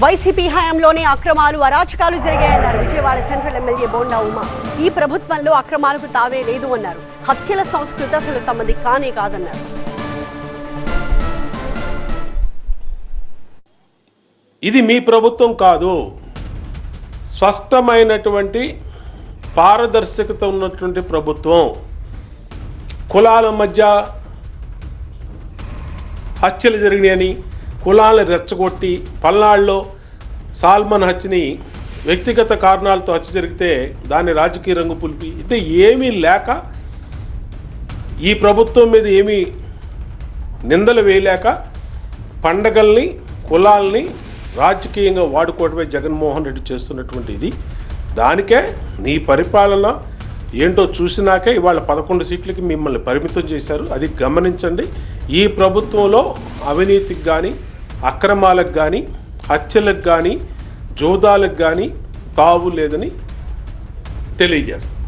YCP హయాంలోనే అక్రమాలు అరాచకాలు జరిగాయన్నారు విజయవాడ సెంట్రల్ ఎమ్మెల్యే బోండా ఉమా. ఈ ప్రభుత్వంలో అక్రమాలకు తావే లేదు అన్నారు. హత్యల సంస్కృతి అసలు తమది కానే కాదన్నారు. ఇది మీ ప్రభుత్వం కాదు, స్పష్టమైనటువంటి పారదర్శకత ఉన్నటువంటి ప్రభుత్వం. కులాల మధ్య హత్యలు జరిగినాయని కులాలను రెచ్చగొట్టి పల్నాడులో సాల్మన్ హత్యని వ్యక్తిగత కారణాలతో హత్య జరిగితే దాన్ని రాజకీయ రంగు పులిపి అంటే ఏమీ లేక ఈ ప్రభుత్వం మీద ఏమీ నిందలు వేయలేక పండగల్ని కులాల్ని రాజకీయంగా వాడుకోవడమే జగన్మోహన్ రెడ్డి చేస్తున్నటువంటి ఇది. దానికే నీ పరిపాలన ఏంటో చూసినాకే ఇవాళ 11 సీట్లకి మిమ్మల్ని పరిమితం చేశారు. అది గమనించండి. ఈ ప్రభుత్వంలో అవినీతికి కానీ అక్రమాలకు కానీ హత్యలకు కానీ జోదాలకు కానీ తావు లేదని తెలియజేస్తాం.